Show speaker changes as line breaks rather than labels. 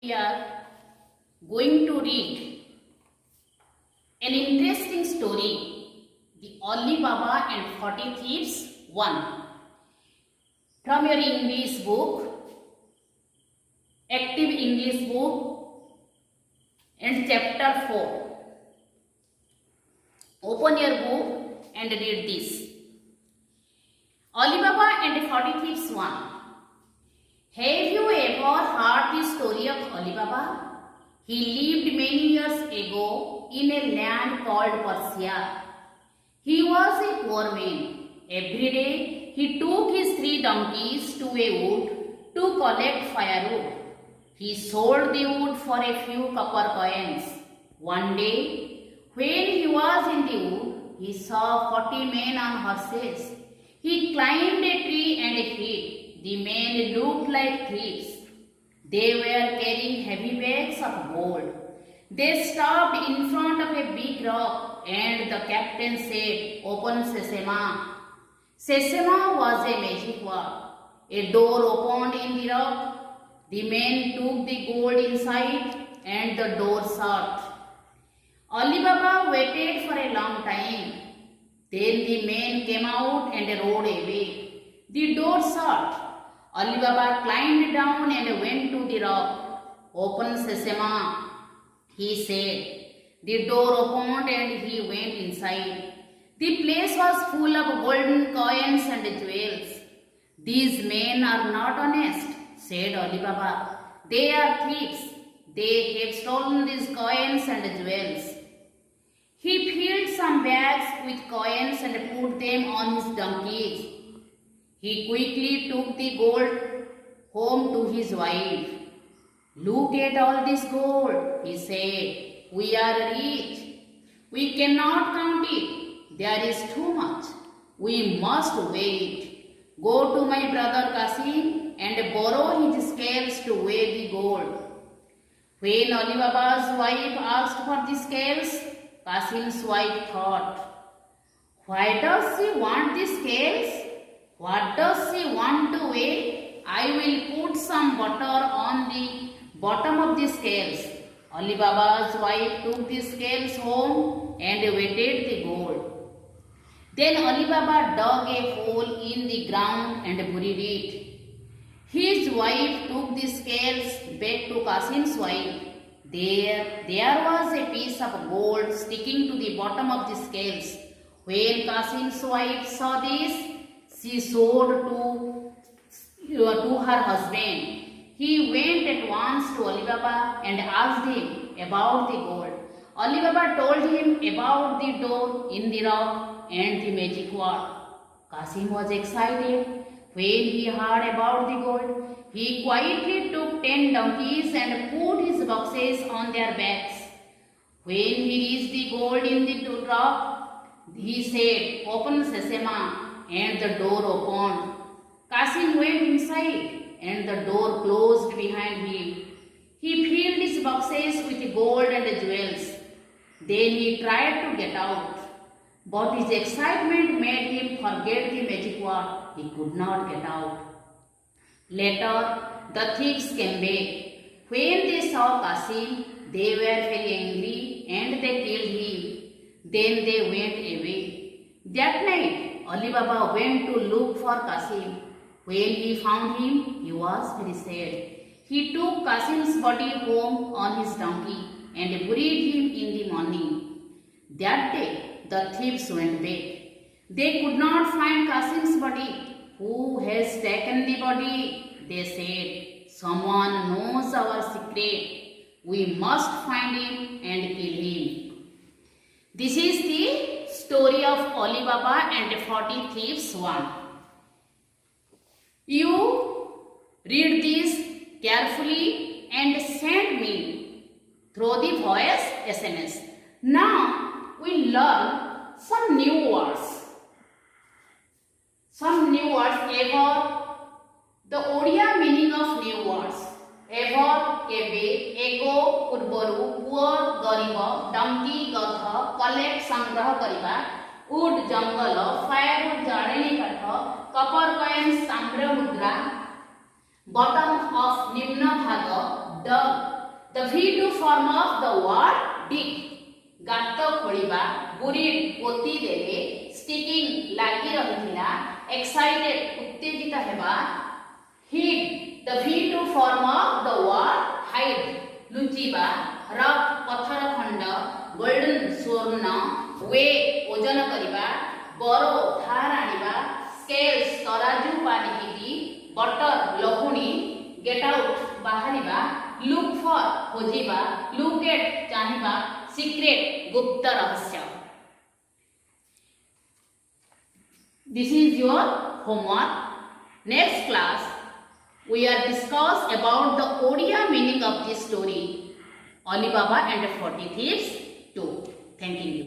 We are going to read an interesting story, The Ali Baba and 40 Thieves 1, from your English book, Active English book, and chapter 4. Open your book and read this. Ali Baba and 40 Thieves 1. Have you ever heard the story of Ali Baba? He lived many years ago in a land called Persia. He was a poor man. Every day he took his 3 donkeys to a wood to collect firewood. He sold the wood for a few copper coins. One day, when he was in the wood, he saw 40 men on horses. He climbed a tree and hid. The men looked like thieves. They were carrying heavy bags of gold. They stopped in front of a big rock and the captain said, "Open Sesame." Sesame was a magic word. A door opened in the rock. The men took the gold inside and the door shut. Ali Baba waited for a long time. Then the men came out and rode away. The door shut. Ali Baba climbed down and went to the rock. "Open Sesame," he said. The door opened and he went inside. The place was full of golden coins and jewels. "These men are not honest," said Ali Baba. "They are thieves. They have stolen these coins and jewels." He filled some bags with coins and put them on his donkeys. He quickly took the gold home to his wife. "Look at all this gold," he said. "We are rich. We cannot count it. There is too much. We must weigh it. Go to my brother Qasim and borrow his scales to weigh the gold." When Ali Baba's wife asked for the scales, Qasim's wife thought, "Why does she want the scales? What does she want to weigh? I will put some butter on the bottom of the scales." Ali Baba's wife took the scales home and weighted the gold. Then Ali Baba dug a hole in the ground and buried it. His wife took the scales back to Qasim's wife. There was a piece of gold sticking to the bottom of the scales. When Qasim's wife saw this, she showed to her husband. He went at once to Ali Baba and asked him about the gold. Ali Baba told him about the door in the rock and the magic word. Qasim was excited. When he heard about the gold, he quietly took 10 donkeys and put his boxes on their backs. When he reached the gold in the rock, he said, "Open Sesame," and the door opened. Qasim went inside and the door closed behind him. He filled his boxes with gold and jewels. Then he tried to get out, but his excitement made him forget the magic word. He could not get out. Later, the thieves came back. When they saw Qasim, they were very angry and they killed him. Then they went away. That night, Ali Baba went to look for Qasim. When he found him, he was very sad. He took Qasim's body home on his donkey and buried him in the morning. That day, the thieves went back. They could not find Qasim's body. "Who has taken the body?" they said. "Someone knows our secret. We must find him and kill him." This is the story of Ali Baba and 40 Thieves 1. You read this carefully and send me through the voice SMS. Now we learn some new words. Ever, the Odia meaning of new words. Ever, kebe, ego, urbaru, poor, gariba, donkey, gatha, collect, sangrah kariba, wood, jungle, firewood, jareni katha, copper coins, samra mudra, bottom of nimna bhaga, dug, The V2 form of the word dig. ଗାତ ଖୋଳିବା, ବୁରିଡ୍ ପୋତି ଦେଲେ, sticking ଲାଗି ରହିଥିଲା, excited ଉତ୍ତେଜିତ ହେବା, hid the V2 form of the word hide ଲୁଚିବା, rock ପଥର ଖଣ୍ଡ, golden ସ୍ୱର୍ଣ୍ଣ, weigh ଓଜନ କରିବା, borrow ଧାର ଆଣିବା, scales ତରାଜୁ ପାରିକି, butter ଲହୁଣୀ, get out ବାହାରିବା, look for ଖୋଜିବା, look at ଚାହିଁବା, secret ଗୁପ୍ତ ରହସ୍ୟ. This is your homework. Next class we are discuss about the Odia meaning of this story, Ali Baba and the 40 Thieves 2. Thank you.